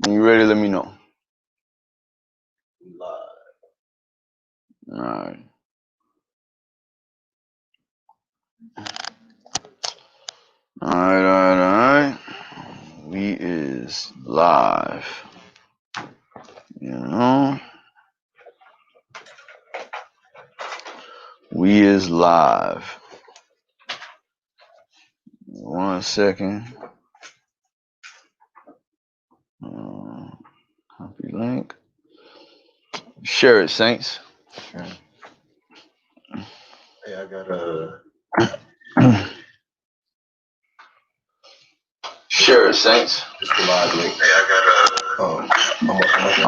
When you ready, let me know. Live. Alright. Alright. We is live. You know? We is live. 1 second. Copy link. Share it, Saints. Sure. Hey, I got a. Share it, Saints. Just a live link. Hey, I got a.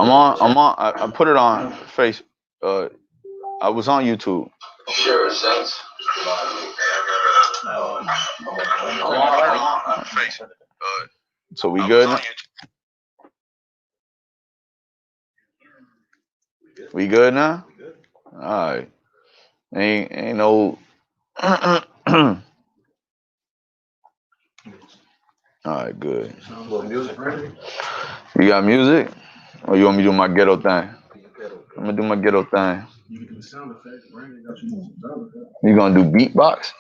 I'm on. I put it on Face. I was on YouTube. Share it, Saints. Just a live link. Hey, I got a. I'm on Face. So we good now? We good now? We good. All right. Ain't no. All right, good. Little music ready? You got music? Or you want me to do my ghetto thing? I'm gonna do my ghetto thing. You can do sound effects. Brandon got you some sound effects. You gonna do beatbox?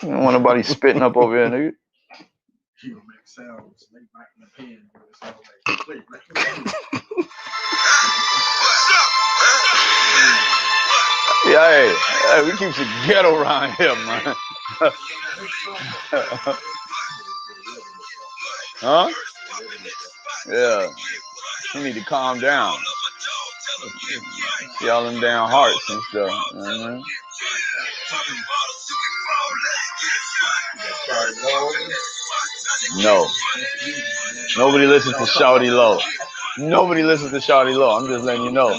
You don't want nobody spitting up over here, nigga. He gonna make sounds late back in the pen. It sounds like click. Yeah, hey, we keep some ghetto around here, man. Huh? Yeah. You need to calm down. See all them damn hearts and stuff. Mm-hmm. No. Nobody listens to Shawty Low. Nobody listens to Shawty Low. I'm just letting you know.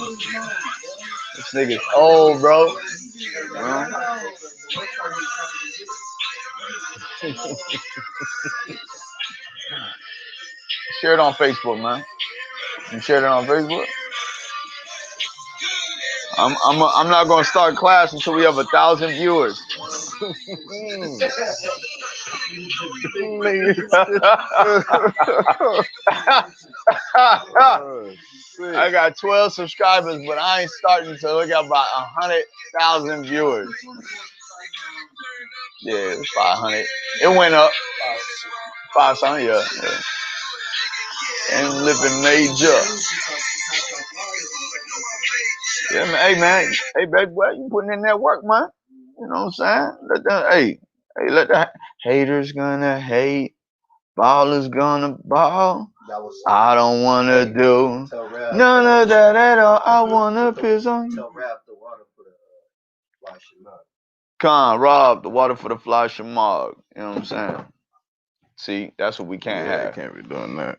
This nigga's old, bro. Share it on Facebook, man. You share it on Facebook? I'm not gonna start class until we have 1,000 viewers. I got 12 subscribers, but I ain't starting until we got about 100,000 viewers. Yeah, it was 500. It went up. 500, yeah. And living major. Yeah, man. Hey, baby, boy, you putting in that work, man. You know what I'm saying? Let the haters gonna hate. Ballers gonna ball. I don't wanna do none of that at all. I wanna piss on you. Tell Rap the water for the fly mug. Con, Rob, the water for the fly mug. You know what I'm saying? See, that's what we can't have. Can't be doing that.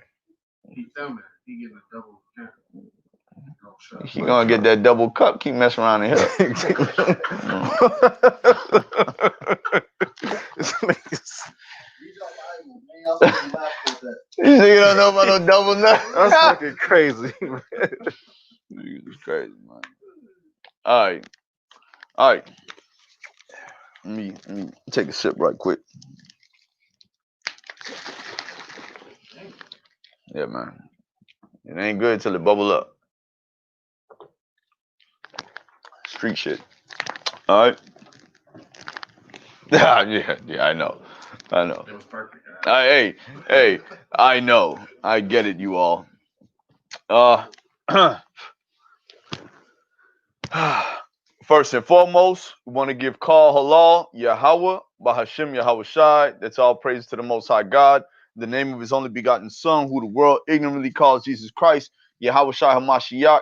He filming. He getting a double count. He gonna get that double cup. Keep messing around in here. You nigga don't know about no double nut. That's fucking crazy, man. It's crazy, man. All right. Let me take a sip right quick. Yeah, man. It ain't good till it bubble up. Street shit. All right. Yeah, I know. It was perfect. Hey, I know. I get it, you all. First and foremost, we want to give call halal Yahweh, Bahashim Yahweh Shai. That's all praise to the Most High God. The name of His only begotten Son, who the world ignorantly calls Jesus Christ, Yahweh Shai Hamashiach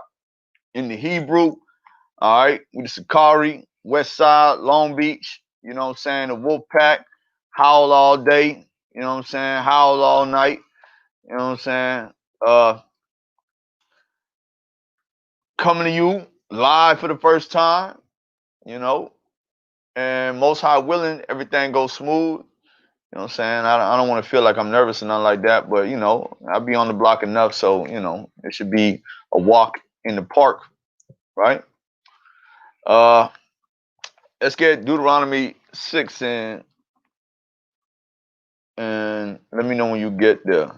in the Hebrew. All right, with the Sicarii, West Side, Long Beach. You know what I'm saying? The Wolfpac, howl all day. You know what I'm saying? Howl all night. You know what I'm saying? Coming to you live for the first time. You know. And Most High willing, everything goes smooth. You know what I'm saying? I don't want to feel like I'm nervous or nothing like that, but, you know, I'll be on the block enough, so, you know, it should be a walk in the park, right? Let's get Deuteronomy 6 in, and let me know when you get there.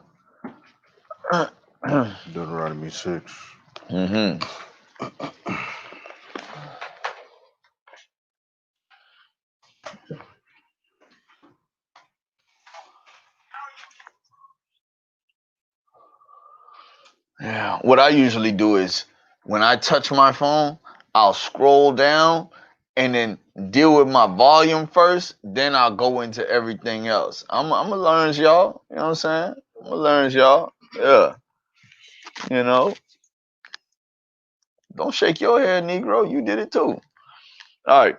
Deuteronomy 6. Mm-hmm. Yeah. What I usually do is when I touch my phone, I'll scroll down and then deal with my volume first. Then I'll go into everything else. I'm gonna learn, y'all. You know what I'm saying? I'm gonna learn, y'all. Yeah. You know. Don't shake your head, Negro. You did it too. All right.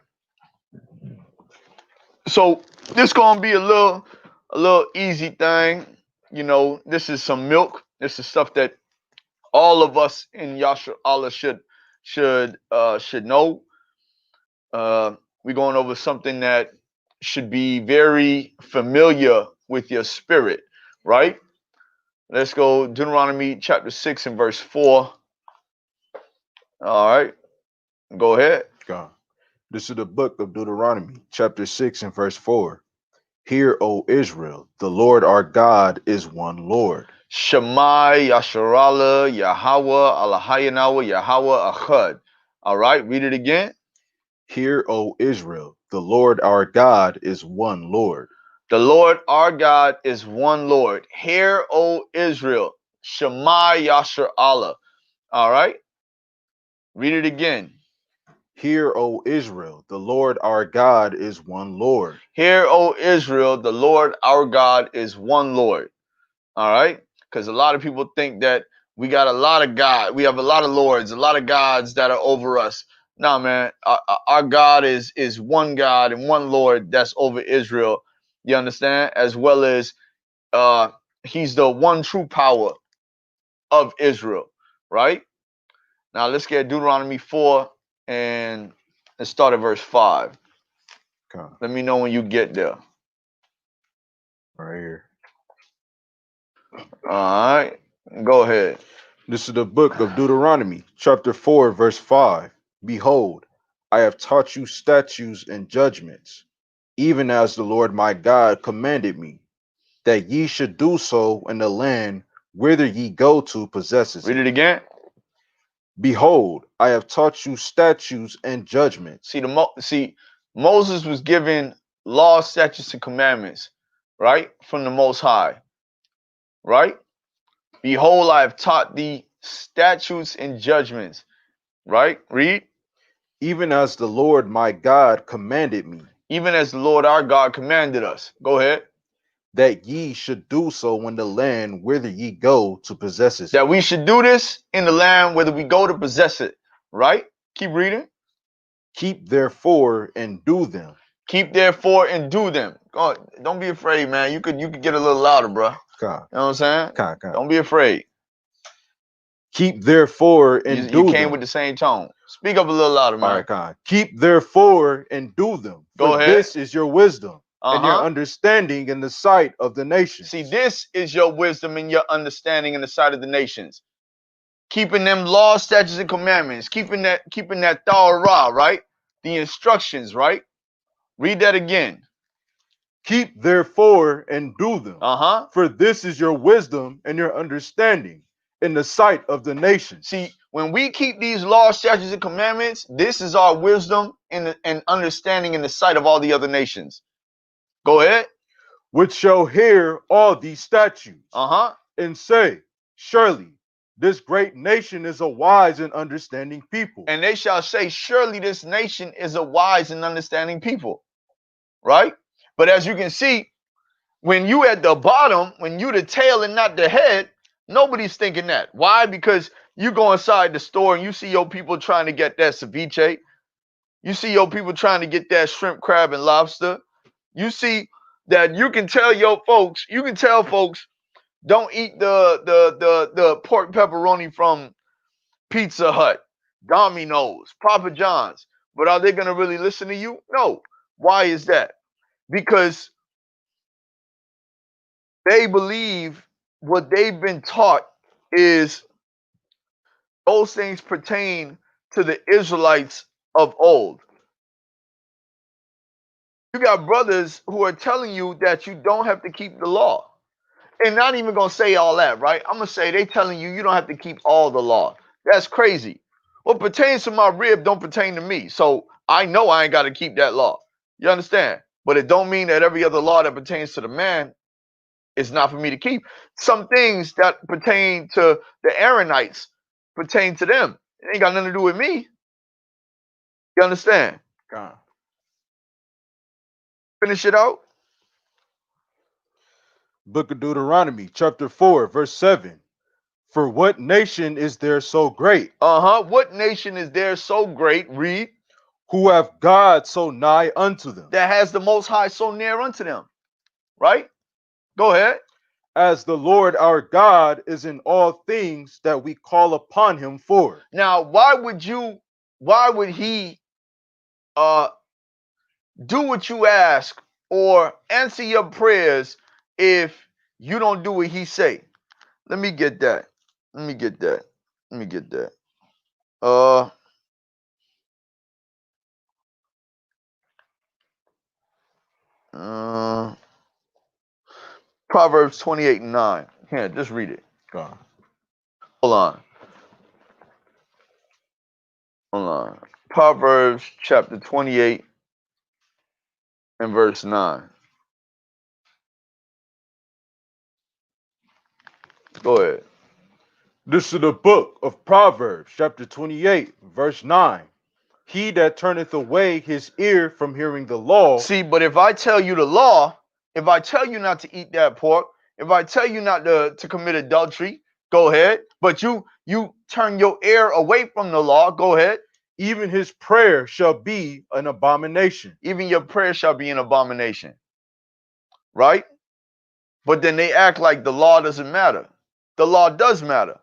So this gonna be a little easy thing. You know, this is some milk. This is stuff that all of us in Yasha Allah should know. We're going over something that should be very familiar with your spirit, right? Let's go Deuteronomy chapter 6 and verse 4. All right, go ahead. God. This is the book of Deuteronomy, chapter 6 and verse 4. Hear, O Israel, the Lord our God is one Lord. Shema Yasharala Yahweh Alahayanawa Yahweh Achad. All right, read it again. Hear, O Israel, the Lord our God is one Lord. The Lord our God is one Lord. Hear, O Israel. Shema Yashar Allah. All right. Read it again. Hear, O Israel, the Lord our God is one Lord. Hear, O Israel, the Lord our God is one Lord. All right. Because a lot of people think that we got a lot of God. We have a lot of lords, a lot of gods that are over us. No, man. Our God is one God and one Lord that's over Israel. You understand? As well as he's the one true power of Israel, right? Now let's get Deuteronomy 4 and let's start at verse 5. God. Let me know when you get there. Right here. All right, go ahead. This is the book of Deuteronomy, chapter 4, verse 5. Behold, I have taught you statutes and judgments, even as the Lord my God commanded me, that ye should do so in the land whither ye go to possess Read it. it again. Behold, I have taught you statutes and judgments. See, Moses was given law, statutes, and commandments, right, from the Most High, right? Behold, I have taught thee statutes and judgments, right? Read. Even as the Lord my God commanded me, Even as the Lord our God commanded us. Go ahead. that ye should do so in the land whither ye go to possess it. That we should do this in the land whether we go to possess it, right? Keep reading. Keep therefore and do them. Keep therefore and do them. Don't be afraid, man. You could get a little louder, bro. God. You know what I'm saying? God. Don't be afraid. Keep therefore and You do came them. with the same tone. Speak up a little louder, man. All right, God. Keep therefore and do them. Go For ahead. this is your wisdom and your understanding in the sight of the nations. See, this is your wisdom and your understanding in the sight of the nations. Keeping them laws, statutes, and commandments. Keeping that Torah, right? The instructions, right? Read that again. Keep therefore and do them. Uh-huh. For this is your wisdom and your understanding in the sight of the nations. See, when we keep these laws, statutes, and commandments, this is our wisdom and understanding in the sight of all the other nations. Go ahead. Which shall hear all these statutes and say, surely this great nation is a wise and understanding people. And they shall say, surely this nation is a wise and understanding people. Right? But as you can see, when you at the bottom, when you the tail and not the head, nobody's thinking that. Why? Because you go inside the store and you see your people trying to get that ceviche. You see your people trying to get that shrimp, crab, and lobster. You see that you can tell folks, don't eat the pork pepperoni from Pizza Hut, Domino's, Papa John's. But are they going to really listen to you? No. Why is that? Because they believe what they've been taught is those things pertain to the Israelites of old. You got brothers who are telling you that you don't have to keep the law. and not even gonna say all that, right? I'm gonna say they telling you don't have to keep all the law. That's crazy. What pertains to my rib don't pertain to me. So I know I ain't got to keep that law. You understand? But it don't mean that every other law that pertains to the man is not for me to keep. Some things that pertain to the Aaronites pertain to them. It ain't got nothing to do with me. You understand? God. Finish it out. Book of Deuteronomy, chapter 4, verse 7. For what nation is there so great, What nation is there so great, read, who have God so nigh unto them, that has the Most High so near unto them? Right? Go ahead. as the Lord our God is in all things that we call upon him for? Now, why would he do what you ask or answer your prayers if you don't do what he say? Let me get that. Let me get that. Let me get that. Proverbs 28:9. Here, just read it. God. Hold on. Hold on. Proverbs chapter 28 and verse 9. Go ahead. This is the book of Proverbs, chapter 28, verse 9. He that turneth away his ear from hearing the law. See, but if I tell you the law, if I tell you not to eat that pork, if I tell you not to commit adultery, go ahead. But you turn your ear away from the law, go ahead. Even his prayer shall be an abomination. Even your prayer shall be an abomination. Right? But then they act like the law doesn't matter. The law does matter.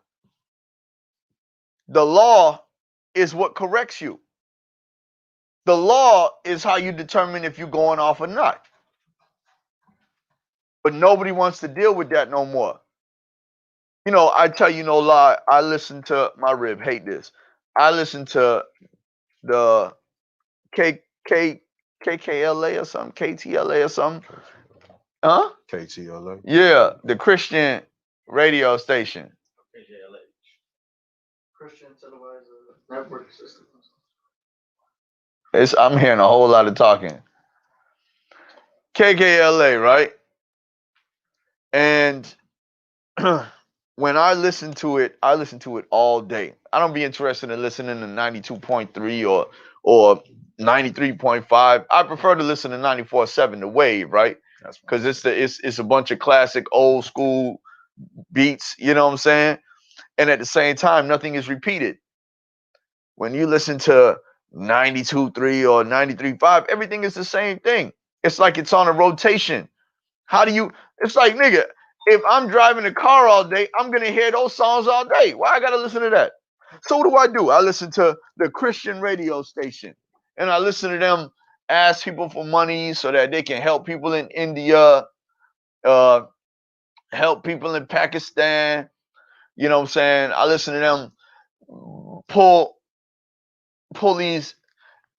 The law is what corrects you. The law is how you determine if you're going off or not. But nobody wants to deal with that no more. You know, I tell you no lie, I listen to my rib, hate this. I listen to the KKLA or something, KTLA or something. Huh? KTLA. Yeah, the Christian radio station. KJLH. Christian Televisor Network System. I'm hearing a whole lot of talking. KKLA, right? And when I listen to it all day. I don't be interested in listening to 92.3 or 93.5. I prefer to listen to 94.7, the wave, right? Because it's a bunch of classic old school beats, you know what I'm saying? And at the same time, nothing is repeated. When you listen to 92.3 or 93.5, everything is the same thing. It's like it's on a rotation. It's like, nigga, if I'm driving a car all day, I'm going to hear those songs all day. Why I got to listen to that? So what do? I listen to the Christian radio station, and I listen to them ask people for money so that they can help people in India, help people in Pakistan. You know what I'm saying? I listen to them pull these.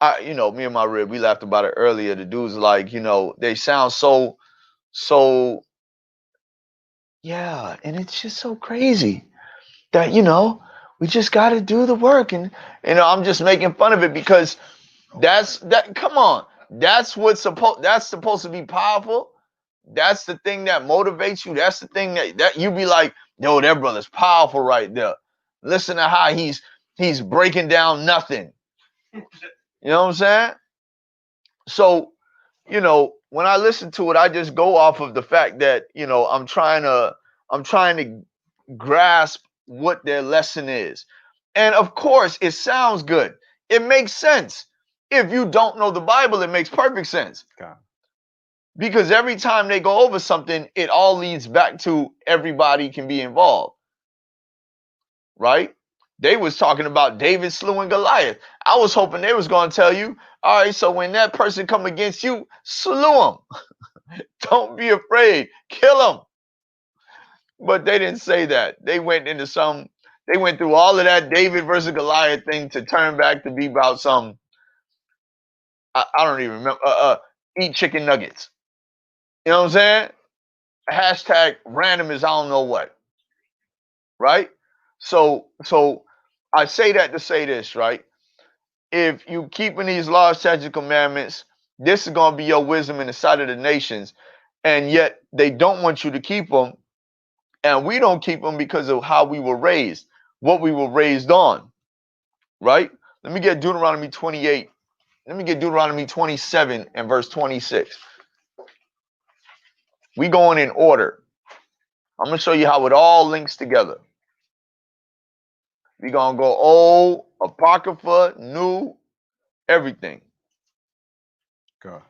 Me and my rib, we laughed about it earlier. The dudes like, they sound so, yeah, and it's just so crazy that, we just got to do the work. And, I'm just making fun of it because come on. That's supposed to be powerful. That's the thing that motivates you. That's the thing that you be like, yo, that brother's powerful right there. Listen to how he's breaking down nothing. You know what I'm saying? So, when I listen to it, I just go off of the fact that, I'm trying to grasp what their lesson is. And of course, it sounds good. It makes sense. If you don't know the Bible, it makes perfect sense. God. Because every time they go over something, it all leads back to everybody can be involved. Right? They was talking about David slewing Goliath. I was hoping they was going to tell you, all right, so when that person come against you, slew him. Don't be afraid. Kill him. But they didn't say that. They went through all of that David versus Goliath thing to turn back to be about some, I don't even remember, eat chicken nuggets. You know what I'm saying? hashtag random is I don't know what, right? So I say that to say this, right? If you keeping these laws, statutes, commandments, this is gonna be your wisdom in the sight of the nations, and yet they don't want you to keep them, and we don't keep them because of how we were raised, what we were raised on, right? Let me get Deuteronomy 28. Let me get Deuteronomy 27 and verse 26. We going in order. I'm gonna show you how it all links together. We gonna go old, apocrypha, new, everything. God.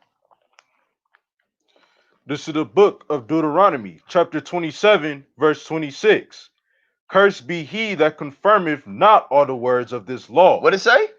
This is the book of Deuteronomy, chapter 27, verse 26. Cursed be he that confirmeth not all the words of this law. What it say?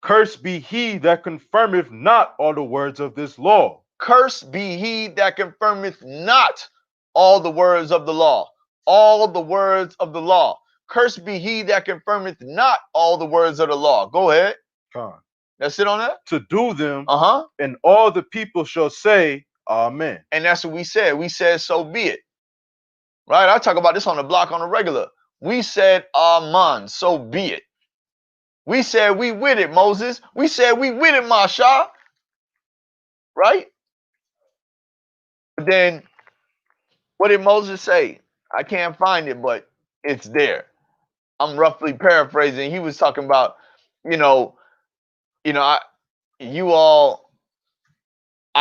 Cursed be he that confirmeth not all the words of this law. Cursed be he that confirmeth not all the words of the law. All the words of the law. Cursed be he that confirmeth not all the words of the law. Go ahead. God. That's it on that? To do them, Uh-huh. and all the people shall say, Amen. And that's what we said. We said, so be it. Right? I talk about this on the block on the regular. We said, Amen, so be it. We said we with it, Moses. We said we with it, Masha. Right? But then, what did Moses say? I can't find it, but it's there. I'm roughly paraphrasing. He was talking about, you know, I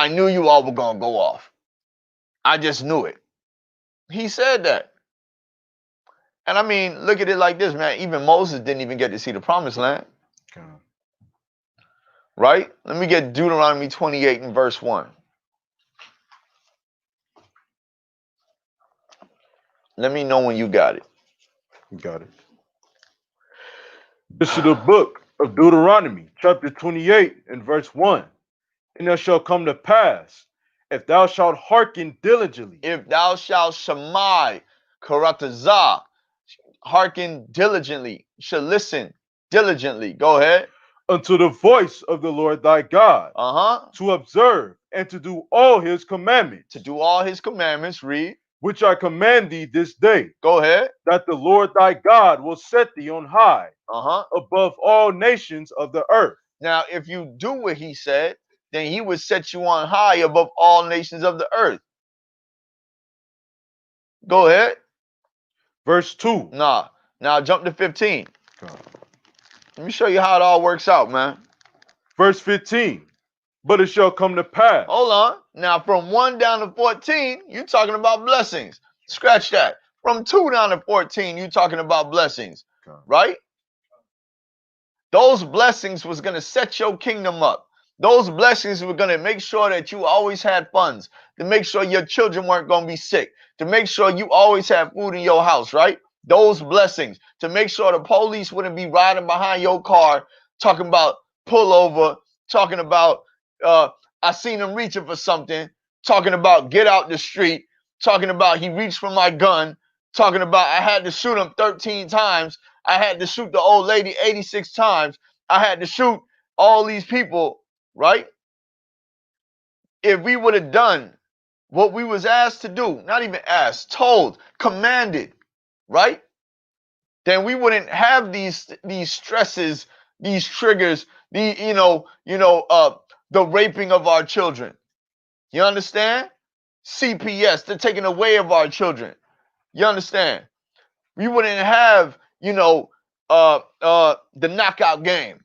knew you all were gonna go off. I just knew it. He said that. And I mean, look at it like this, man. Even Moses didn't even get to see the promised land. God. Right? Let me get Deuteronomy 28 and verse 1. Let me know when you got it. You got it. This is the book of Deuteronomy, chapter 28, and verse 1. And it shall come to pass, if thou shalt hearken diligently. If thou shalt shamai, karatazah, hearken diligently, shall listen diligently. Go ahead. Unto the voice of the Lord thy God, Uh-huh. to observe and to do all his commandments. To do all his commandments, read. Which I command thee this day. Go ahead. That the Lord thy God will set thee on high. Uh-huh. Above all nations of the earth. Now, if you do what he said, then he would set you on high above all nations of the earth. Go ahead. Verse 2. Now jump to 15. God. Let me show you how it all works out, man. Verse 15. But it shall come to pass. Hold on. Now, from 1 down to 14, you talking about blessings. Scratch that. From 2 down to 14, you talking about blessings. God. Right? Those blessings was going to set your kingdom up. Those blessings were going to make sure that you always had funds, to make sure your children weren't going to be sick, to make sure you always had food in your house, right? Those blessings, to make sure the police wouldn't be riding behind your car talking about pull over, talking about I seen him reaching for something, talking about get out the street, talking about he reached for my gun, talking about I had to shoot him 13 times. I had to shoot the old lady 86 times. I had to shoot all these people, right? If we would have done what we was asked to do, not even asked, told, commanded, right? Then we wouldn't have these stresses, these triggers, the raping of our children. You understand? CPS, they're taking away of our children. You understand? We wouldn't have, the knockout game.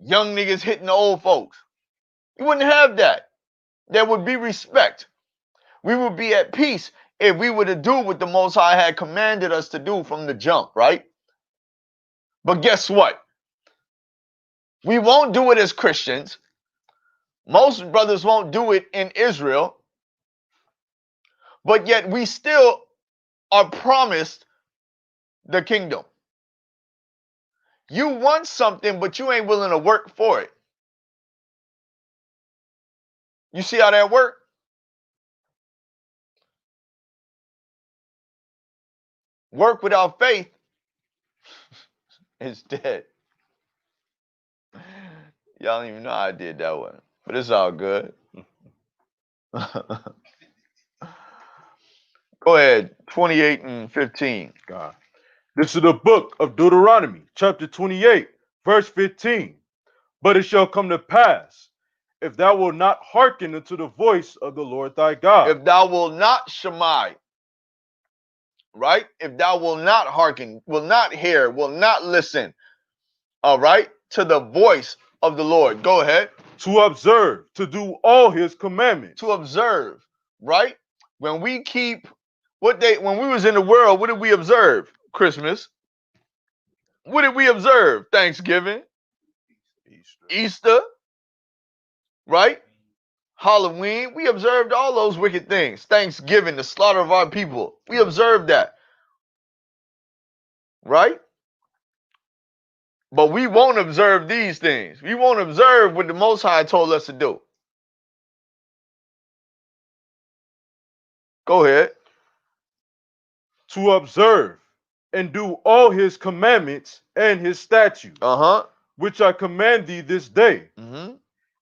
Young niggas hitting the old folks. We wouldn't have that. There would be respect. We would be at peace if we were to do what the Most High had commanded us to do from the jump, right? But guess what? We won't do it as Christians. Most brothers won't do it in Israel. But yet we still are promised the kingdom. You want something, but you ain't willing to work for it. You see how that works? Work without faith is dead. Y'all don't even know how I did that one, but it's all good. Go ahead. 28 and 15. God. This is the book of Deuteronomy, chapter 28, verse 15. But it shall come to pass, if thou wilt not hearken unto the voice of the Lord thy God. If thou will not shemai, right? If thou will not hearken, will not hear, will not listen, all right, to the voice of the Lord. Go ahead. To observe, to do all his commandments. To observe, right? When we keep when we was in the world, what did we observe? Christmas. What did we observe? Thanksgiving, Easter, right? Halloween. We observed all those wicked things. Thanksgiving, the slaughter of our people. We observed that, right? But we won't observe these things. We won't observe what the Most High told us to do. Go ahead. To observe and do all his commandments and his statutes, which I command thee this day,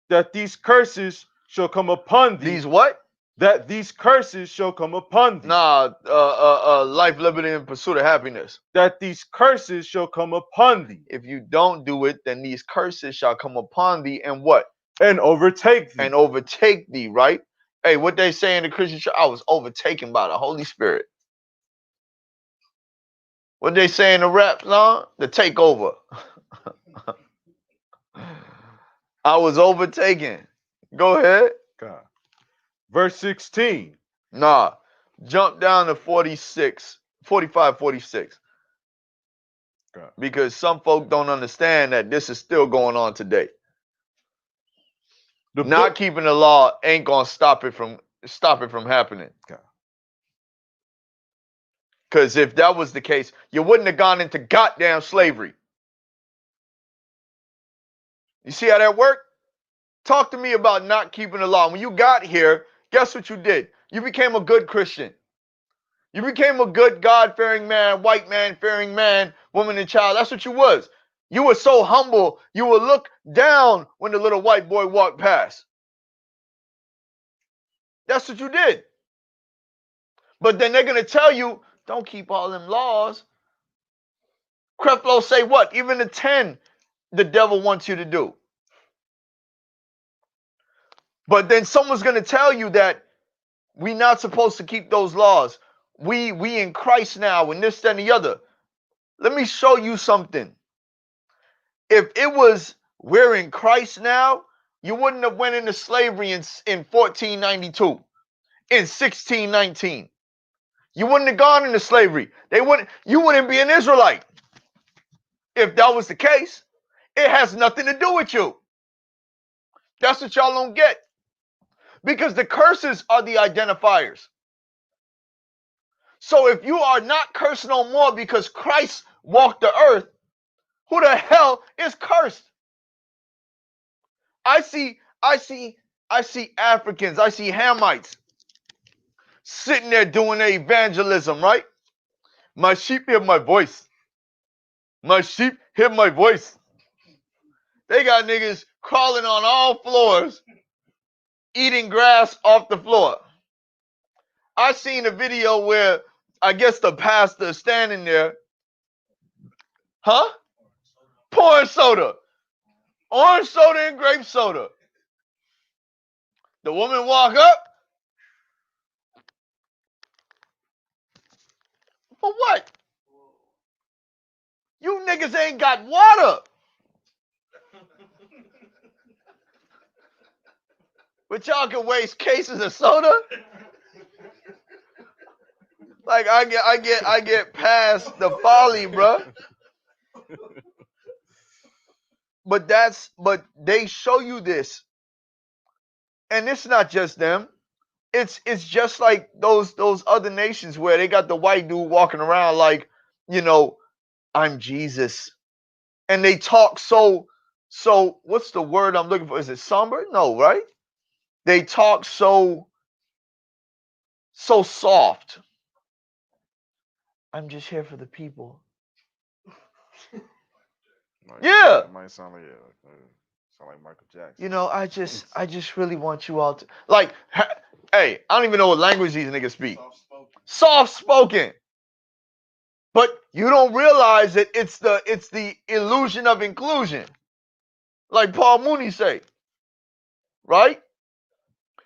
that these curses shall come upon thee. These what? That these curses shall come upon thee. Life, liberty, and pursuit of happiness. That these curses shall come upon thee. If you don't do it, then these curses shall come upon thee and what? And overtake thee. And overtake thee, right? Hey, what they say in the Christian church, I was overtaken by the Holy Spirit. What they say in the rap song? The takeover. I was overtaken. Go ahead. God. Verse 16. Nah. Jump down to 46, 45, 46. God. Because some folk don't understand that this is still going on today. Not keeping the law ain't gonna stop it from happening. God. Because if that was the case, you wouldn't have gone into goddamn slavery. You see how that worked? Talk to me about not keeping the law. When you got here, guess what you did? You became a good Christian. You became a good God-fearing man, white man-fearing man, woman and child. That's what you was. You were so humble, you would look down when the little white boy walked past. That's what you did. But then they're going to tell you, don't keep all them laws. Creflo say what? Even the 10, the devil wants you to do. But then someone's going to tell you that we're not supposed to keep those laws. We in Christ now and this, that, and the other. Let me show you something. If it was we're in Christ now, you wouldn't have went into slavery in 1492, in 1619. You wouldn't have gone into slavery. You wouldn't be an Israelite. If that was the case, it has nothing to do with you. That's what y'all don't get. Because the curses are the identifiers. So if you are not cursed no more because Christ walked the earth, who the hell is cursed? I see Africans, I see Hamites sitting there doing their evangelism, right? My sheep hear my voice. My sheep hear my voice. They got niggas crawling on all floors, eating grass off the floor. I seen a video where I guess the pastor is standing there, pouring soda. Orange soda and grape soda. The woman walk up. For what? You niggas ain't got water. But y'all can waste cases of soda. Like I get past the folly, bro. But they show you this. And it's not just them. It's just like those other nations where they got the white dude walking around like, I'm Jesus. And they talk so what's the word I'm looking for? Is it somber? No, right? They talk so soft. I'm just here for the people. Yeah. It might sound like Michael Jackson. I just really want you all to like Hey, I don't even know what language these niggas speak. Soft-spoken. Soft spoken. But you don't realize that it's the illusion of inclusion. Like Paul Mooney say. Right?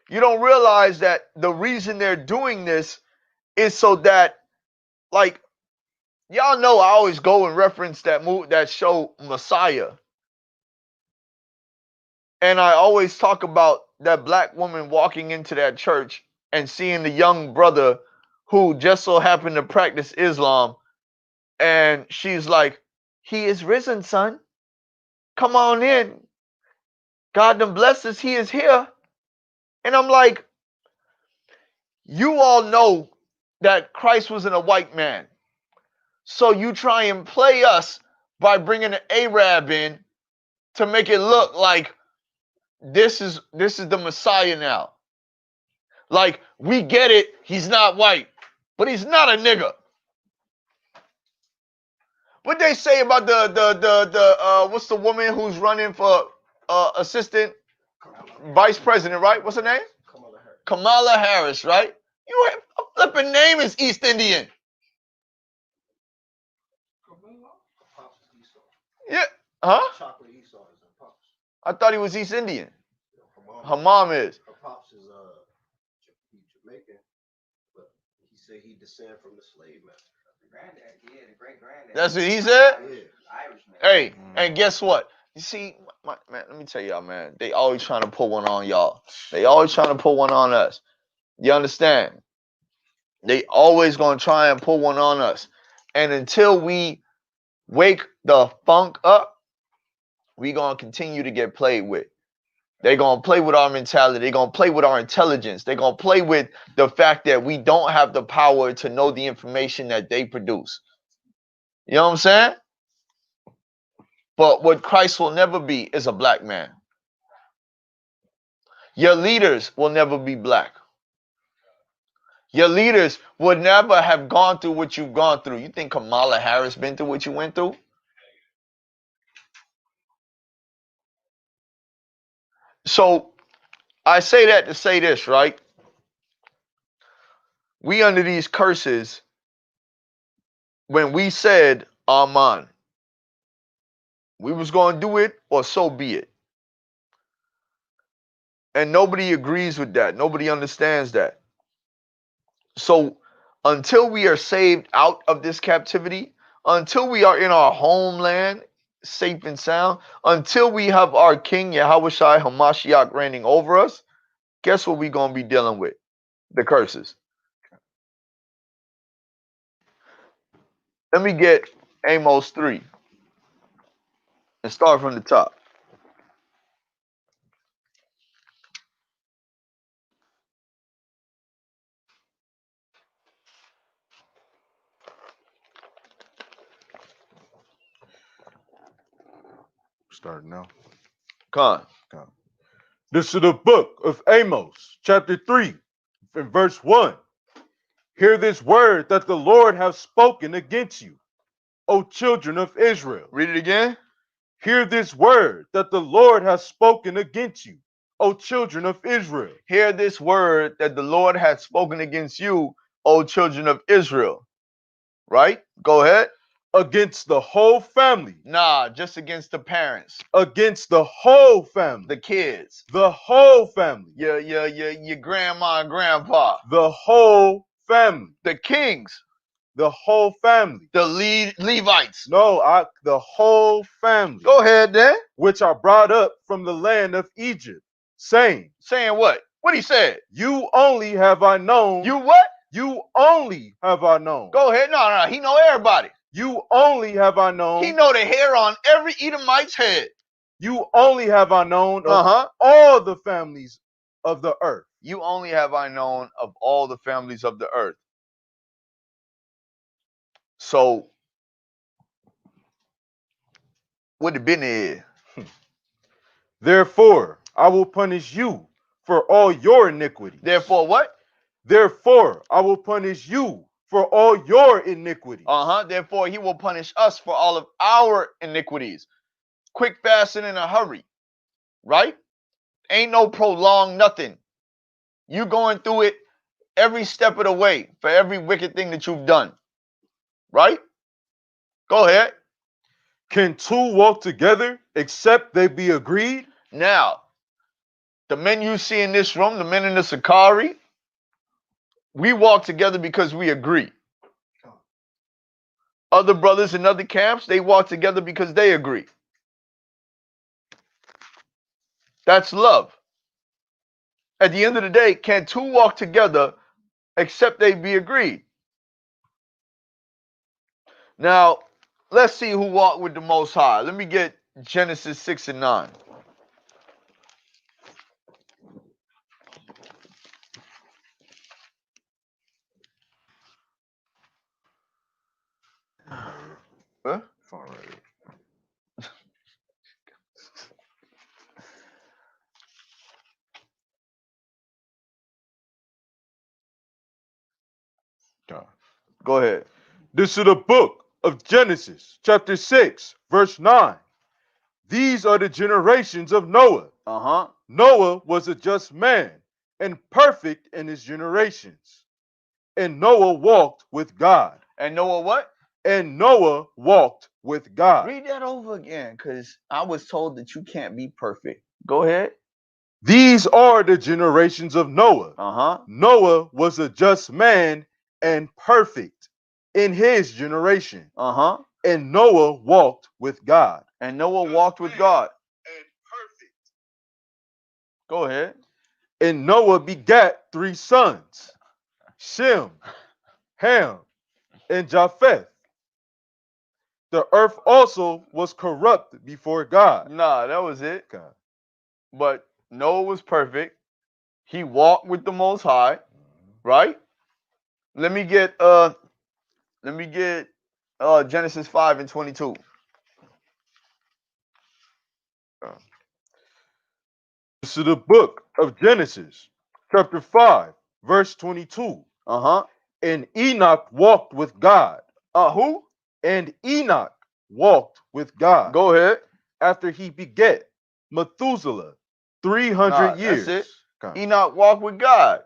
You don't realize that the reason they're doing this is so that, like, y'all know I always go and reference that show Messiah. And I always talk about that black woman walking into that church and seeing the young brother who just so happened to practice Islam. And she's like, he is risen, son. Come on in. God done bless us. He is here. And I'm like, you all know that Christ wasn't a white man. So you try and play us by bringing an Arab in to make it look like this is the Messiah now. Like, we get it, he's not white, but he's not a nigga. What they say about the what's the woman who's running for assistant vice president, right? What's her name? Kamala Harris, right? You a flipping name is East Indian. Yeah, huh? Chocolate Esau is her pops. I thought he was East Indian. Her mom is. Her pops is Jamaican, but he said he descend from the slave master. Granddad, yeah, the great granddad. That's what he said? Yeah. Irishman. Hey, and guess what? You see, man, let me tell y'all, man, they always trying to pull one on y'all. They always trying to pull one on us. You understand? They always going to try and pull one on us. And until we wake the funk up, we going to continue to get played with. They're going to play with our mentality. They're going to play with our intelligence. They're going to play with the fact that we don't have the power to know the information that they produce. You know what I'm saying? But what Christ will never be is a black man. Your leaders will never be black. Your leaders would never have gone through what you've gone through. You think Kamala Harris been through what you went through? So I say that to say this, right? We under these curses when we said, Amen. We was going to do it or so be it. And nobody agrees with that. Nobody understands that. So until we are saved out of this captivity, until we are in our homeland, safe and sound, until we have our King Yahushua Hamashiach reigning over us, guess what we're going to be dealing with? The curses. Let me get Amos 3 and start from the top. Starting now. Come on. This is the book of Amos, chapter 3, and verse 1. Hear this word that the Lord hath spoken against you, O children of Israel. Read it again. Hear this word that the Lord hath spoken against you, O children of Israel. Hear this word that the Lord hath spoken against you, O children of Israel. Right? Go ahead. Against the whole family. Nah, just against the parents. Against the whole family. The kids. The whole family. Your grandma and grandpa. The whole family. The kings. The whole family. The Levites. No, the whole family. Go ahead then. Which are brought up from the land of Egypt, saying. Saying what? What he said? You only have I known. You what? You only have I known. Go ahead. No. He know everybody. You only have I known. He know the hair on every Edomite's head. You only have I known of all the families of the earth. You only have I known of all the families of the earth. So, what the business is? Therefore, I will punish you for all your iniquities. Therefore, what? Therefore, I will punish you for all your iniquities. Therefore, he will punish us for all of our iniquities. Quick, fast, and in a hurry. Right? Ain't no prolonged nothing. You're going through it every step of the way for every wicked thing that you've done. Right? Go ahead. Can two walk together except they be agreed? Now, the men you see in this room, the men in the Sicarii, we walk together because we agree. Other brothers in other camps, they walk together because they agree. That's love. At the end of the day, can two walk together except they be agreed? Now, let's see who walked with the Most High. Let me get Genesis 6 and 9. Huh? Fine, right. God. Go ahead. This is the book of Genesis, chapter 6, verse 9. These are the generations of Noah. Uh-huh. Noah was a just man and perfect in his generations. And Noah walked with God. And Noah what? And Noah walked with God. Read that over again, because I was told that you can't be perfect. Go ahead. These are the generations of Noah. Uh-huh. Noah was a just man and perfect in his generation. Uh-huh. And Noah walked with God. And Noah walked with God. And perfect. Go ahead. And Noah begat 3 sons, Shem, Ham, and Japheth. The earth also was corrupt before God. Nah, that was it. God. But Noah was perfect. He walked with the Most High, right? Let me get Genesis 5 and 22. This is the book of Genesis, chapter 5, verse 22. Uh-huh. And Enoch walked with God. Who? And Enoch walked with God. Go ahead. After he begat Methuselah 300 years. That's it. God. Enoch walked with God.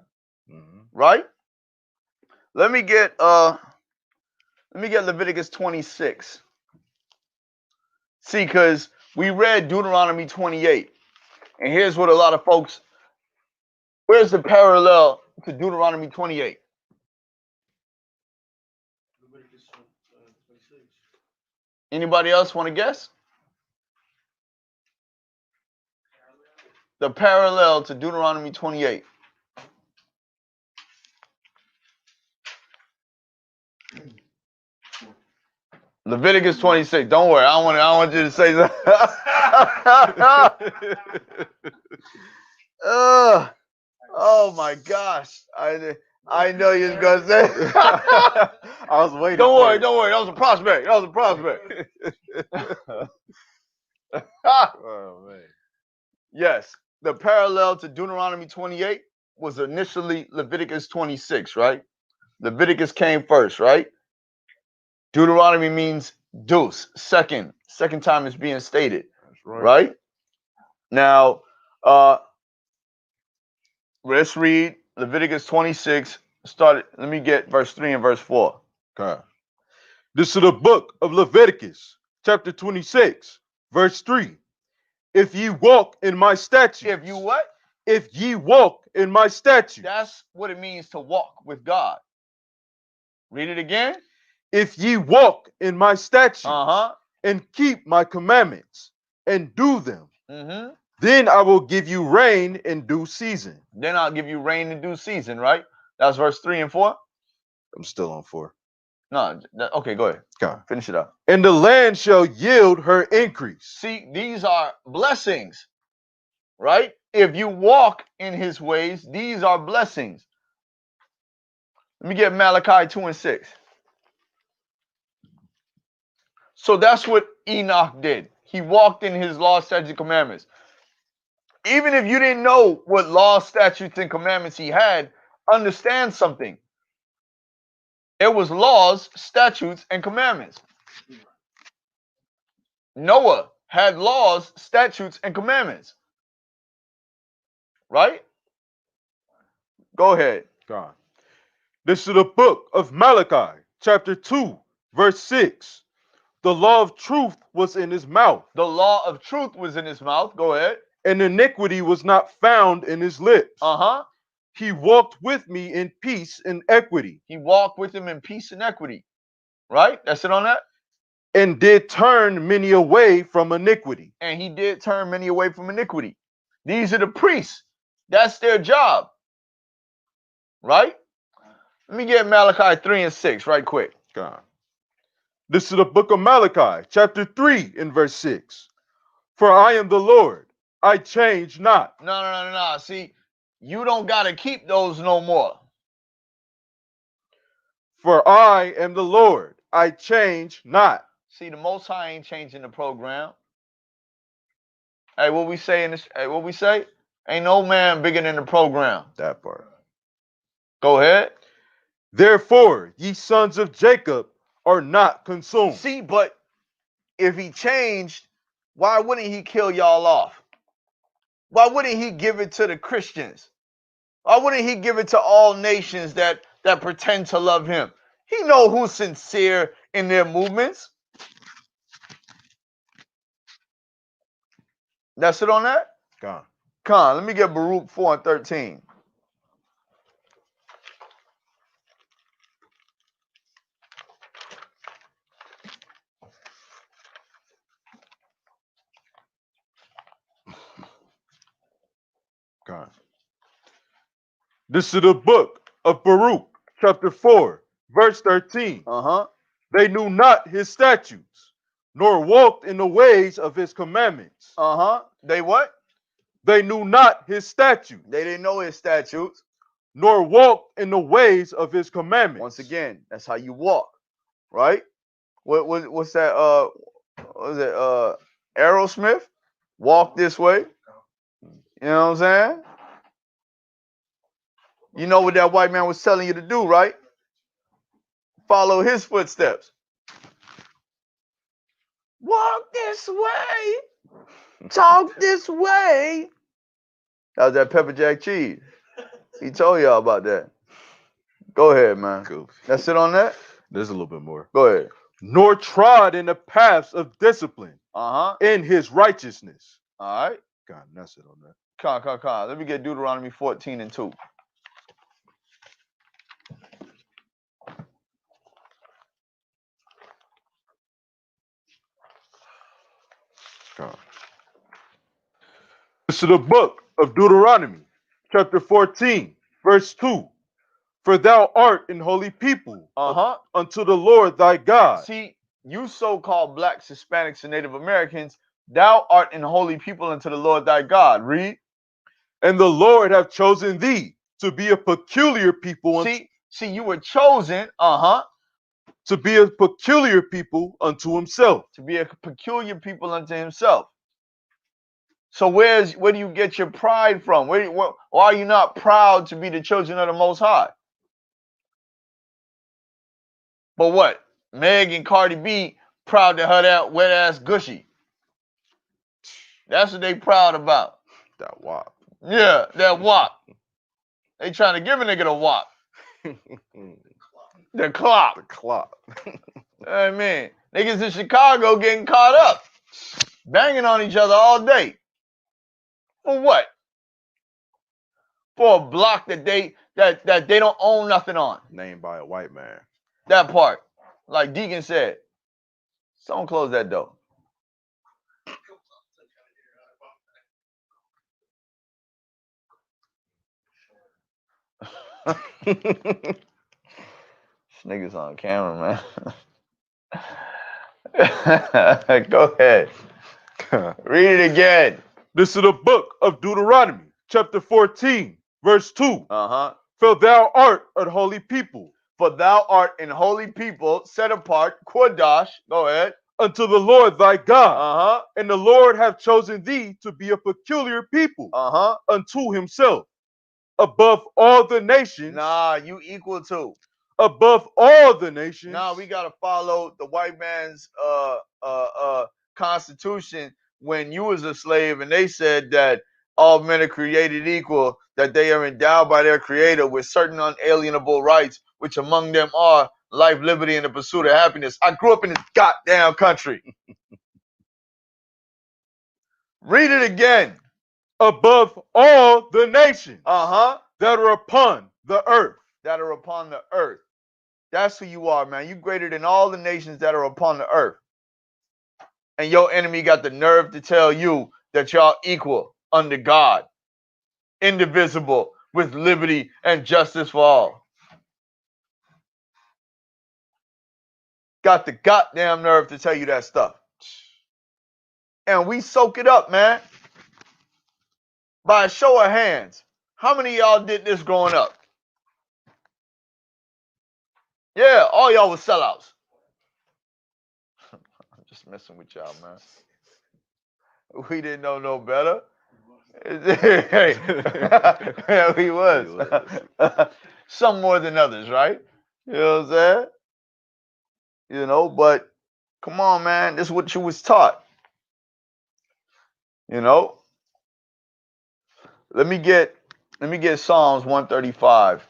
Right? Let me get Leviticus 26. See, because we read Deuteronomy 28. And here's what a lot of folks, where's the parallel to Deuteronomy 28? Anybody else want to guess? The parallel to Deuteronomy 28. Leviticus 26. Don't worry, I don't want you to say that. Oh my gosh. I know you was gonna say. I was waiting. Don't worry. That was a prospect. Oh man. Yes, the parallel to Deuteronomy 28 was initially Leviticus 26, right? Leviticus came first, right? Deuteronomy means deuce, second time it's being stated. That's right. Right? Now, let's read Leviticus 26. Let me get verse 3 and verse 4. Okay. This is the book of Leviticus, chapter 26, verse 3. If ye walk in my statutes. If you what? If ye walk in my statutes. That's what it means to walk with God. Read it again. If ye walk in my statutes. Uh-huh. And keep my commandments and do them. Mm-hmm. Then I will give you rain in due season. Then I'll give you rain in due season, right? That's verse 3 and 4. I'm still on 4. No, okay, go ahead. Okay. Finish it up. And the land shall yield her increase. See, these are blessings, right? If you walk in his ways, these are blessings. Let me get Malachi 2 and 6. So that's what Enoch did. He walked in his law, statutes, and commandments. Even if you didn't know what law, statutes, and commandments he had, understand something. It was laws, statutes, and commandments. Noah had laws, statutes, and commandments. Right? Go ahead. God. This is the book of Malachi, chapter 2, verse 6. The law of truth was in his mouth, The law of truth was in his mouth. Go ahead. and iniquity was not found in his lips. Uh-huh. He walked with me in peace and equity, He walked with him in peace and equity. Right? That's it on that? and did turn many away from iniquity. And he did turn many away from iniquity. These are the priests. That's their job. Right? Let me get Malachi 3 and 6 right quick. God. This is the book of Malachi, chapter 3, and verse 6. For I am the Lord, I change not. No. See, you don't got to keep those no more. For I am the Lord, I change not. See, the Most High ain't changing the program. Hey, what we say in this? Hey, what we say? Ain't no man bigger than the program. That part. Go ahead. Therefore, ye sons of Jacob are not consumed. See, but if he changed, why wouldn't he kill y'all off? Why wouldn't he give it to the Christians? Why wouldn't he give it to all nations that pretend to love him? He know who's sincere in their movements. That's it on that? God. Come on, let me get Baruch 4 and 13. God. This is the book of Baruch, chapter 4, verse 13. Uh-huh. They knew not his statutes, nor walked in the ways of his commandments. Uh-huh. They what? They knew not his statutes, They didn't know his statutes. nor walked in the ways of his commandments. Once again, that's how you walk, right? What's that? What was it? Aerosmith? Walk this way. You know what I'm saying? You know what that white man was telling you to do, right? Follow his footsteps. Walk this way. Talk this way. That was that pepper jack cheese. He told y'all about that. Go ahead, man. Cool. That's it on that? There's a little bit more. Go ahead. Nor trod in the paths of discipline Uh-huh. in his righteousness. All right. God, that's it on that. Come. Let me get Deuteronomy 14 and 2. God. This is the book of Deuteronomy, chapter 14, verse 2. For thou art an holy people Uh-huh. unto the Lord thy God. See, you so-called blacks, Hispanics, and Native Americans, thou art an holy people unto the Lord thy God. Read. And the Lord hath chosen thee to be a peculiar people. See, you were chosen, To be a peculiar people unto himself. to be a peculiar people unto himself. So where do you get your pride from? Why are you not proud to be the children of the Most High? But what? Meg and Cardi B proud to her that wet ass gushy. That's what they proud about. That wop. Yeah, that wop. They trying to give a nigga the wop. The clock. The clock. I mean, niggas in Chicago getting caught up, banging on each other all day. For what? For a block that they don't own nothing on. Named by a white man. That part, like Deacon said. Someone close that door. This nigga's on camera, man. Go ahead. Read it again. This is the book of Deuteronomy, chapter 14, verse 2. Uh-huh. For thou art a holy people. For thou art an holy people, set apart, Kodash. Go ahead. Unto the Lord thy God. Uh-huh. And the Lord hath chosen thee to be a peculiar people. Uh-huh. Unto himself. Above all the nations. Nah, you equal to. Above all the nations. Nah, we gotta follow the white man's constitution when you was a slave, and they said that all men are created equal, that they are endowed by their creator with certain unalienable rights, which among them are life, liberty, and the pursuit of happiness. I grew up in this goddamn country. Read it again. Above all the nations Uh-huh. that are upon the earth. That are upon the earth. That's who you are, man. You greater than all the nations that are upon the earth. And your enemy got the nerve to tell you that y'all equal under God, indivisible, with liberty and justice for all. Got the goddamn nerve to tell you that stuff. And we soak it up, man. By a show of hands, how many of y'all did this growing up? Yeah, all y'all was sellouts. I'm just messing with y'all, man. We didn't know no better. Hey, yeah, we was. Some more than others, right? You know what I'm saying? You know, but come on, man. This is what you was taught. You know? Let me get Psalms 135.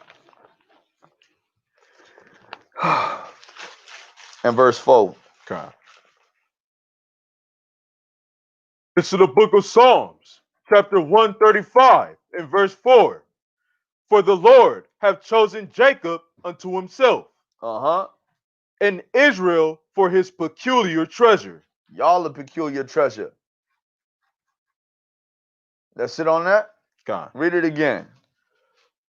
And verse 4. Okay. This is the book of Psalms, chapter 135, and verse 4. For the Lord hath chosen Jacob unto himself, Uh-huh. and Israel for his peculiar treasure. Y'all a peculiar treasure. That's it on that? God. Read it again.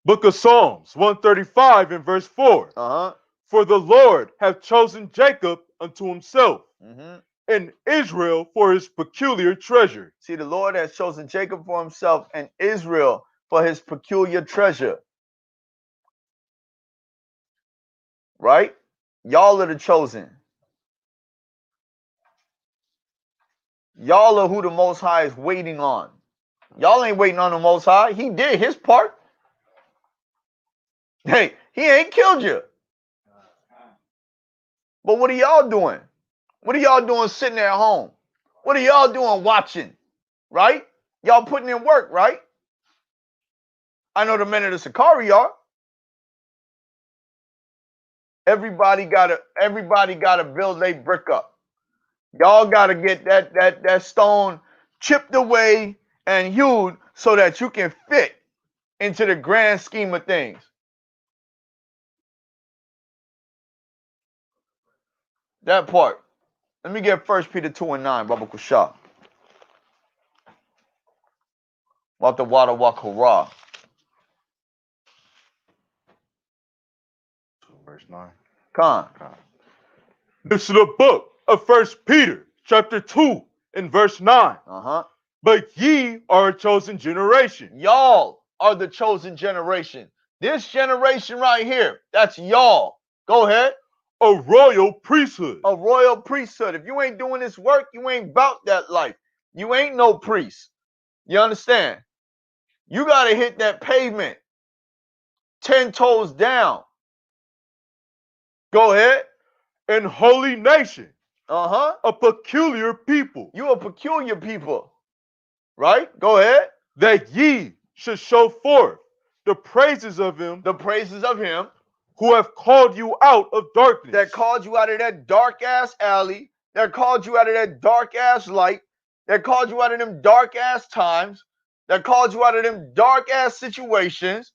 Book of Psalms 135 and verse 4. Uh-huh. For the Lord hath chosen Jacob unto himself, Mm-hmm. and Israel for his peculiar treasure. See, the Lord has chosen Jacob for himself and Israel for his peculiar treasure. Right? Y'all are the chosen. Y'all are who the Most High is waiting on. Y'all ain't waiting on the Most High. He did his part. Hey, he ain't killed you. But what are y'all doing? What are y'all doing sitting at home? What are y'all doing watching? Right? Y'all putting in work, right? I know the men of the Sicarii are. Everybody gotta build their brick up. Y'all gotta get that stone chipped away and hewed so that you can fit into the grand scheme of things. That part. Let me get 1 Peter 2 and 9, Baba Kusha. Wata wata wakara. Verse 9. Khan. This is the book of 1 Peter, chapter 2, and verse 9. Uh-huh. But ye are a chosen generation. Y'all are the chosen generation. This generation right here, that's y'all. Go ahead. A royal priesthood. A royal priesthood. If you ain't doing this work, you ain't about that life. You ain't no priest. You understand? You got to hit that pavement 10 toes down. Go ahead. And holy nation. Uh-huh. A peculiar people. You a peculiar people. Right? Go ahead. That ye should show forth the praises of him. The praises of him. Who have called you out of darkness. That called you out of that dark ass alley. That called you out of that dark ass light. That called you out of them dark ass times. That called you out of them dark ass situations.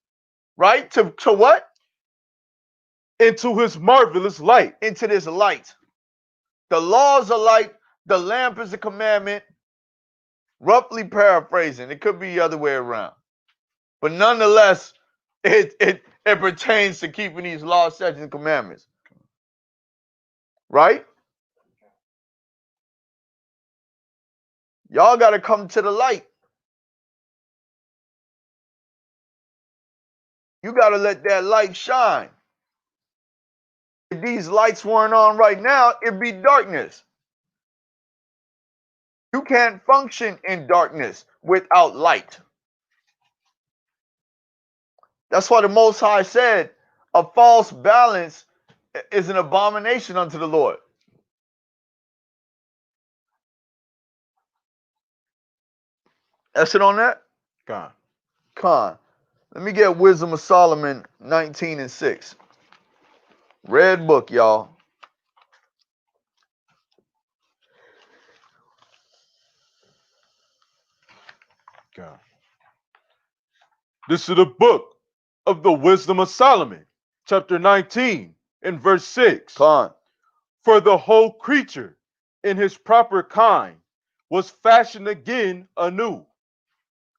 Right? To what? Into his marvelous light. Into this light. The laws are light. The lamp is a commandment. Roughly paraphrasing. It could be the other way around. But nonetheless, it pertains to keeping these laws, statutes, and commandments. Right? Y'all got to come to the light. You got to let that light shine. If these lights weren't on right now, it'd be darkness. You can't function in darkness without light. That's why the Most High said, a false balance is an abomination unto the Lord. That's it on that? Con. Con. Let me get Wisdom of Solomon 19:6. Red book, y'all. Con. This is the book of the Wisdom of Solomon, chapter 19, and verse 6. Con. For the whole creature in his proper kind was fashioned again anew,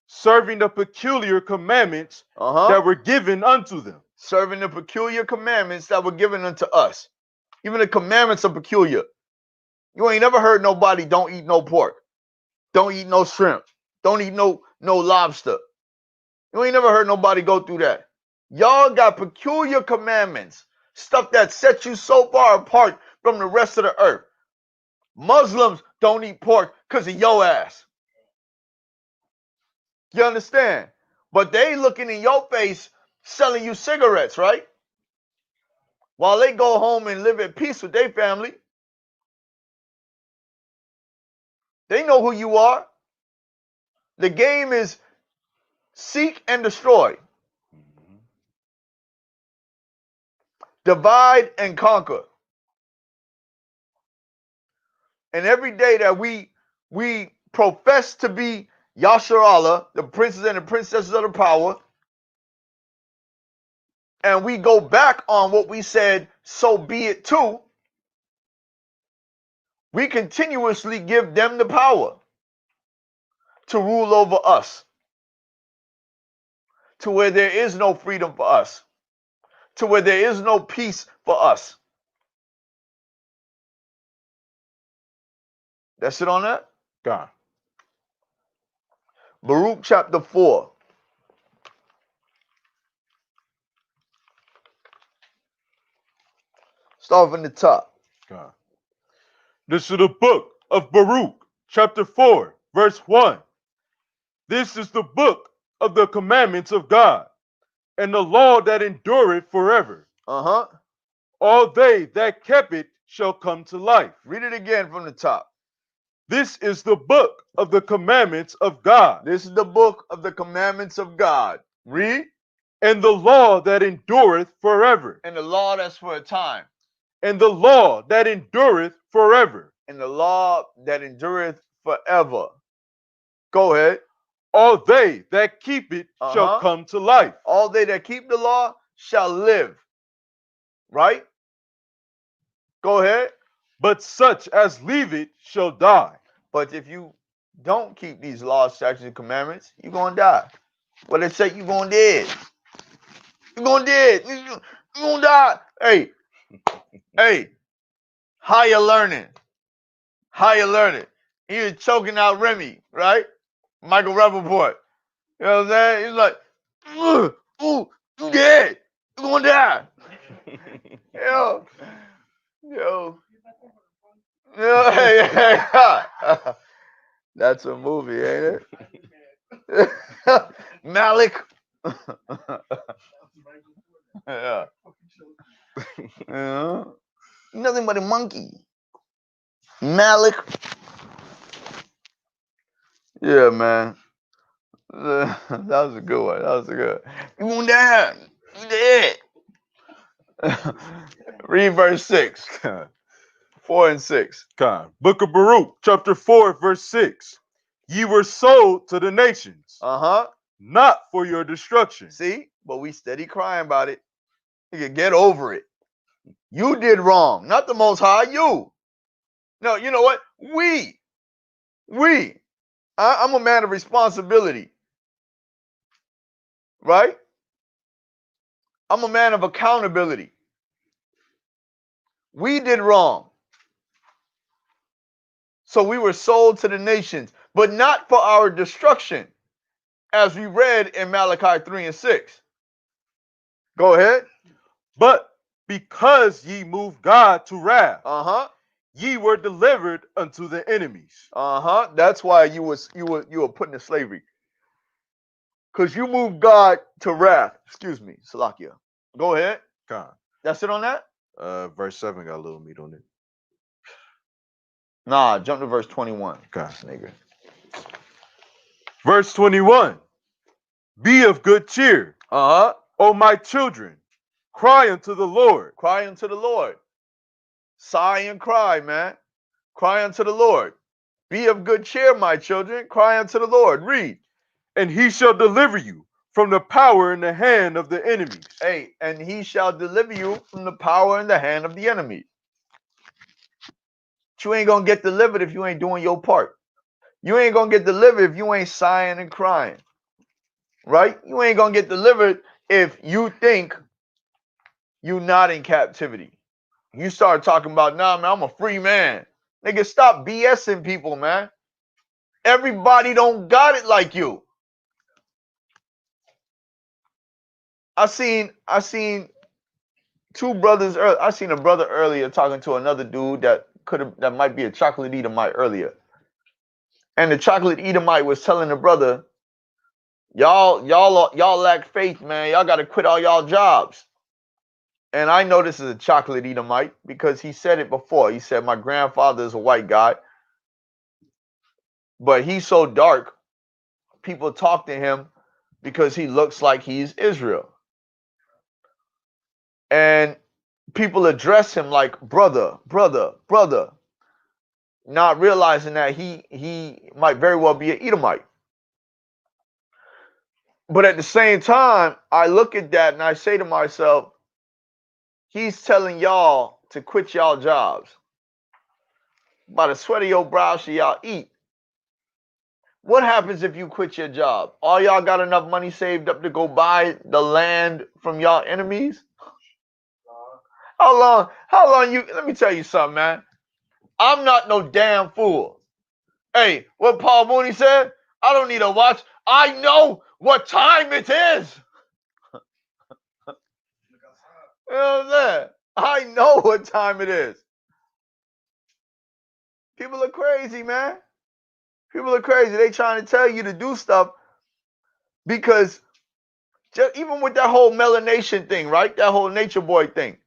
serving the peculiar commandments that were given unto them. Serving the peculiar commandments that were given unto us. Even the commandments are peculiar. You ain't never heard nobody don't eat no pork. Don't eat no shrimp. Don't eat no lobster. You ain't never heard nobody go through that. Y'all got peculiar commandments. Stuff that sets you so far apart from the rest of the earth. Muslims don't eat pork because of your ass. You understand? But they looking in your face selling you cigarettes, right? While they go home and live at peace with their family. They know who you are. The game is seek and destroy. Divide and conquer. And every day that we profess to be Yashar Allah, the princes and the princesses of the power, and we go back on what we said, so be it too, we continuously give them the power to rule over us, to where there is no freedom for us, to where there is no peace for us. That's it on that? God. Baruch chapter 4. Start from the top. God. This is the book of Baruch, chapter 4, verse 1. This is the book of the commandments of God, and the law that endureth forever. All they that kept it shall come to life. Read it again from the top. This is the book of the commandments of God. This is the book of the commandments of God. Read. And the law that endureth forever. And the law that's for a time. And the law that endureth forever. And the law that endureth forever. Go ahead. All they that keep it shall come to life. All they that keep the law shall live. Right? Go ahead. But such as leave it shall die. But if you don't keep these laws, statutes, and commandments, you're going to die. Well, they say you're going dead. You're going dead. You're going to die. Hey. Higher learning. Higher learning. He was choking out Remy, right? Michael Rappaport. You know what I'm saying? He's like, ooh, you dead. You're going to die. Yo. Hey. That's a movie, ain't it? Malik. Yeah. Nothing but a monkey. Malik. Yeah, man. That was a good one. That was a good one. You going down. You dead. Read verse 6. 4 and 6. God. Book of Baruch, chapter 4, verse 6. Ye were sold to the nations. Not for your destruction. See? But we steady crying about it. You can get over it. You did wrong. Not the Most High. You. No, you know what? We. I'm a man of responsibility. Right? I'm a man of accountability. We did wrong. So we were sold to the nations, but not for our destruction, as we read in Malachi 3 and 6. Go ahead. But because ye moved God to wrath, ye were delivered unto the enemies. That's why you were put into slavery. Because you moved God to wrath. Excuse me, Salakia. Go ahead. God. That's it on that? Verse 7 got a little meat on it. Nah, jump to verse 21. God. Nigga. Verse 21. Be of good cheer, Uh-huh. O my children. Cry unto the Lord. Cry unto the Lord. Sigh and cry, man. Cry unto the Lord. Be of good cheer, my children. Cry unto the Lord. Read. And he shall deliver you from the power in the hand of the enemies. Hey, and he shall deliver you from the power in the hand of the enemy. But you ain't gonna get delivered if you ain't doing your part. You ain't gonna get delivered if you ain't sighing and crying. Right? You ain't gonna get delivered if you think you not in captivity. You start talking about, nah, man, I'm a free man. Nigga, stop BSing people, man. Everybody don't got it like you. I seen two brothers. I seen a brother earlier talking to another dude that might be a chocolate Edomite earlier, and the chocolate Edomite was telling the brother, y'all lack faith, man. Y'all got to quit all y'all jobs. And I know this is a chocolate Edomite because he said it before. He said my grandfather is a white guy, but he's so dark. People talk to him because he looks like he's Israel, and people address him like brother, brother, brother, not realizing that he might very well be an Edomite. But at the same time, I look at that and I say to myself, he's telling y'all to quit y'all jobs. By the sweat of your brow shall y'all eat. What happens if you quit your job? All y'all got enough money saved up to go buy the land from y'all enemies? How long you, let me tell you something, man. I'm not no damn fool. Hey, what Paul Mooney said? I don't need a watch. I know what time it is. You know what I'm saying? I know what time it is. People are crazy, man. People are crazy. They trying to tell you to do stuff because just even with that whole melanation thing, right? That whole nature boy thing.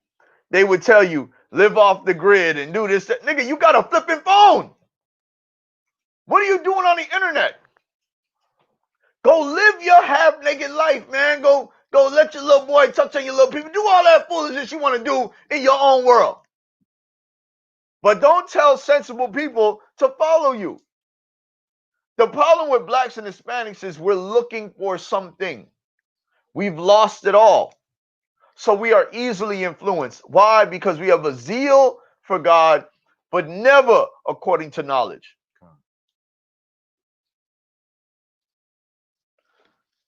They would tell you, live off the grid and do this. Nigga, you got a flipping phone. What are you doing on the internet? Go live your half-naked life, man. Go let your little boy touch on your little people. Do all that foolishness you want to do in your own world. But don't tell sensible people to follow you. The problem with blacks and Hispanics is we're looking for something. We've lost it all. So we are easily influenced. Why? Because we have a zeal for God, but never according to knowledge.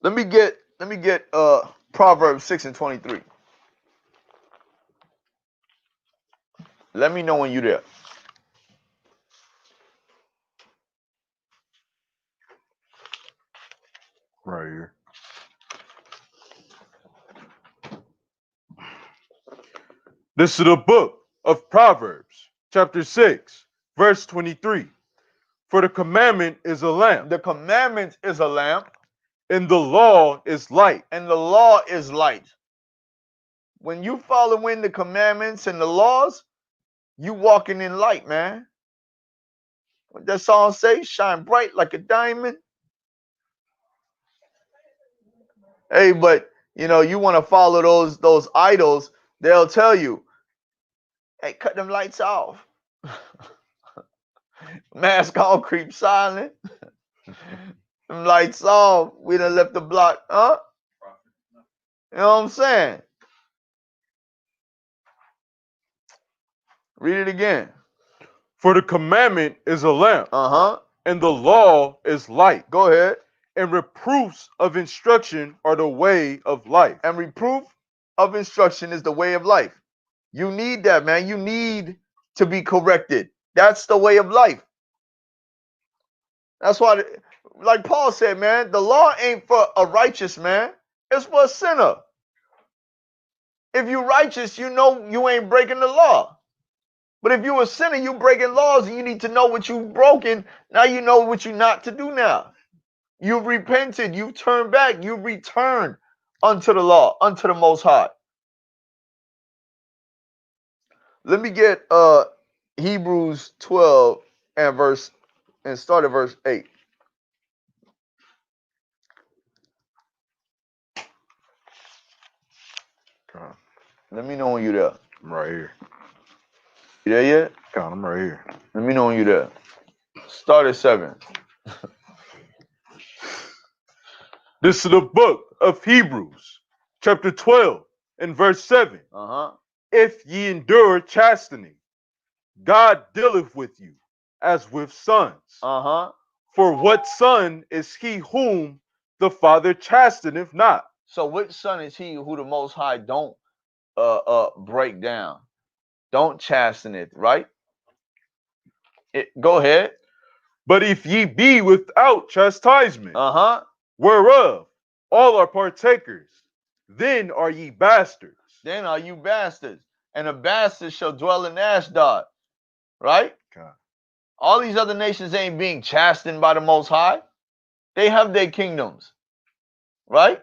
Let me get Proverbs 6:23. Let me know when you're there. Right here. This is the book of Proverbs, chapter 6, verse 23. For the commandment is a lamp. The commandment is a lamp. And the law is light. And the law is light. When you follow in the commandments and the laws, you walking in light, man. What that song say? Shine bright like a diamond. Hey, but you want to follow those idols, they'll tell you, hey, cut them lights off. Mask on, creep silent. Them lights off. We done left the block. Huh? You know what I'm saying? Read it again. For the commandment is a lamp. Uh-huh. And the law is light. Go ahead. And reproofs of instruction are the way of life. And reproof of instruction is the way of life. You need that, man. You need to be corrected. That's the way of life. That's why, like Paul said, man, the law ain't for a righteous man. It's for a sinner. If you righteous, you know you ain't breaking the law. But if you a sinner, you breaking laws, and you need to know what you've broken. Now you know what you not to do now. You've repented. You've turned back. You've returned unto the law, unto the Most High. Let me get Hebrews 12 and start at verse 8. God, Let me know when you're there. I'm right here. You there yet? God, I'm right here. Let me know when you're there. Start at 7. This is the book of Hebrews, chapter 12, and verse 7. Uh-huh. If ye endure chastening, God dealeth with you as with sons. Uh-huh. For what son is he whom the Father chasteneth not? So which son is he who the Most High don't break down? Don't chasten it, right? Go ahead. But if ye be without chastisement, Uh-huh. whereof all are partakers, then are ye bastards. Then are you bastards. And a bastard shall dwell in Ashdod. Right? God. All these other nations ain't being chastened by the Most High. They have their kingdoms. Right?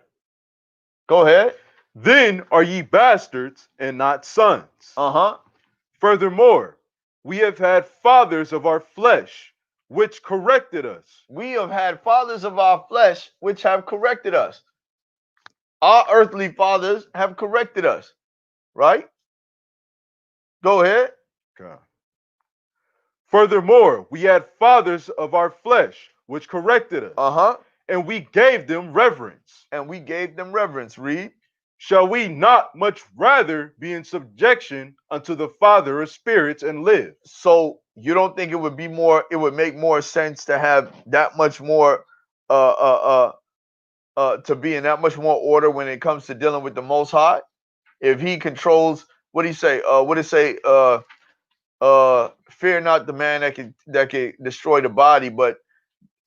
Go ahead. Then are ye bastards and not sons. Uh-huh. Furthermore, we have had fathers of our flesh, which corrected us. We have had fathers of our flesh, which have corrected us. Our earthly fathers have corrected us. Right? Go ahead. God. Furthermore, we had fathers of our flesh, which corrected us. Uh-huh. And we gave them reverence. And we gave them reverence. Read. Shall we not much rather be in subjection unto the Father of spirits and live? So you don't think it would make more sense to have that much more to be in that much more order when it comes to dealing with the Most High? If he controls, what do you say? What it say? Fear not the man that can destroy the body, but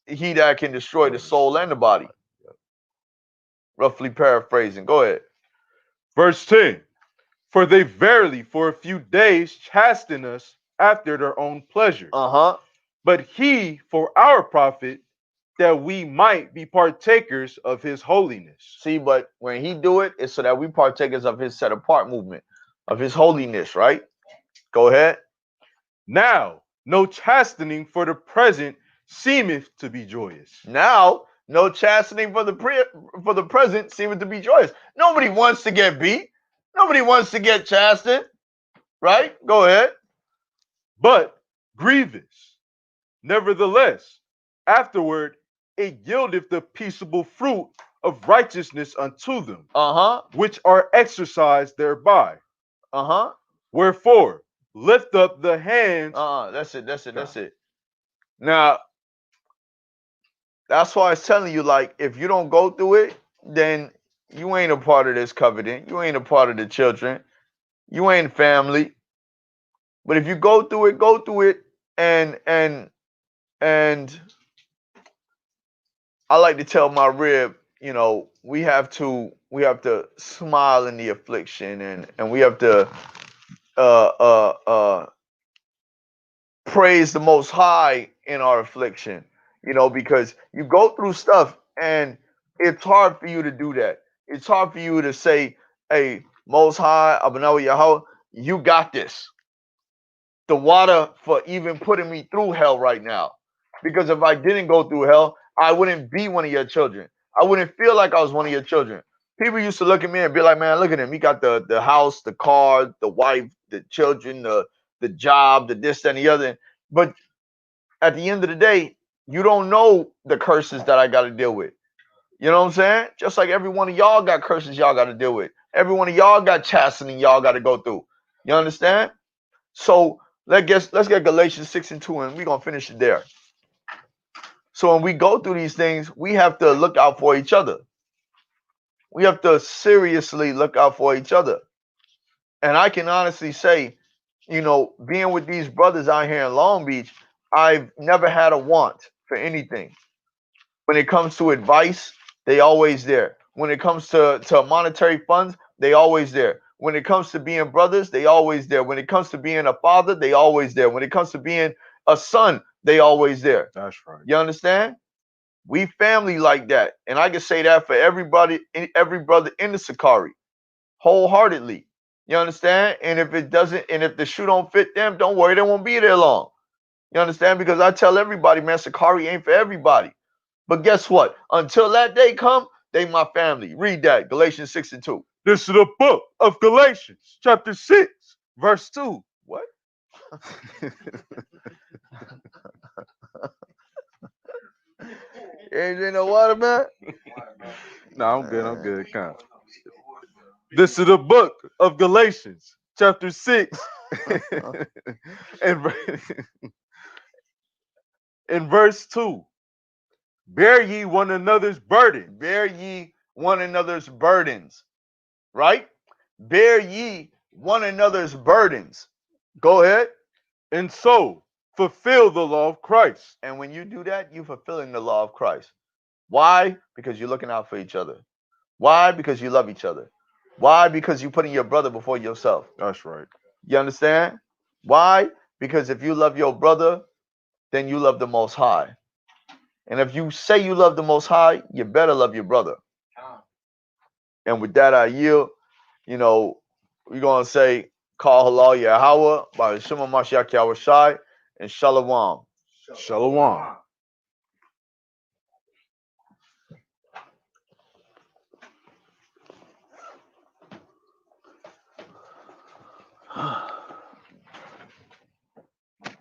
he that can destroy the soul and the body. Roughly paraphrasing. Go ahead. Verse 10. For they verily for a few days chasten us after their own pleasure. Uh-huh. But he for our profit, that we might be partakers of his holiness. See, but when he do it, it's so that we partakers of his set apart movement, of his holiness, right? Go ahead. Now, no chastening for the present seemeth to be joyous. Now, no chastening for the present seemeth to be joyous. Nobody wants to get beat. Nobody wants to get chastened, right? Go ahead. But grievous. Nevertheless, afterward it yieldeth the peaceable fruit of righteousness unto them, which are exercised thereby. Wherefore, lift up the hands. That's it. Now, that's why I was telling you, like, if you don't go through it, then you ain't a part of this covenant. You ain't a part of the children. You ain't family. But if you go through it, and I like to tell my rib, we have to smile in the affliction, and we have to praise the Most High in our affliction, because you go through stuff and it's hard for you to do that. It's hard for you to say, hey, Most High, Abanawi Yahweh, you got this. The water for even putting me through hell right now. Because if I didn't go through hell, I wouldn't be one of your children. I wouldn't feel like I was one of your children. People used to look at me and be like, man, look at him. He got the house, the car, the wife, the children, the job, the this, that, and the other. But at the end of the day, you don't know the curses that I got to deal with. You know what I'm saying? Just like every one of y'all got curses y'all got to deal with. Every one of y'all got chastening y'all got to go through. You understand? So let's get Galatians 6 and 2, and we're going to finish it there. So when we go through these things, we have to look out for each other. We have to seriously look out for each other. And I can honestly say, being with these brothers out here in Long Beach, I've never had a want for anything. When it comes to advice, they always there. When it comes to monetary funds, they always there. When it comes to being brothers, they always there. When it comes to being a father, they always there. When it comes to being a son, they always there. That's right. You understand? We family like that. And I can say that for everybody, every brother in the Sicarii, wholeheartedly. You understand? And if the shoe don't fit them, don't worry, they won't be there long. You understand? Because I tell everybody, man, Sicarii ain't for everybody. But guess what? Until that day come, they my family. Read that, Galatians 6 and 2. This is the book of Galatians, chapter 6, verse 2. What? Ain't drink no water, man? No, I'm good. I'm good. Come. This is the book of Galatians, chapter 6, and in verse 2. Bear ye one another's burden. Bear ye one another's burdens. Right? Bear ye one another's burdens. Go ahead. And so fulfill the law of Christ. And when you do that, you're fulfilling the law of Christ. Why? Because you're looking out for each other. Why? Because you love each other. Why? Because you're putting your brother before yourself. That's right. You understand? Why? Because if you love your brother, then you love the Most High. And if you say you love the Most High, you better love your brother. And with that, I yield. You know, we're going to say, Call Halal Yahweh by Shema Mashiach Yahweh Shai and Shalom. Shalom.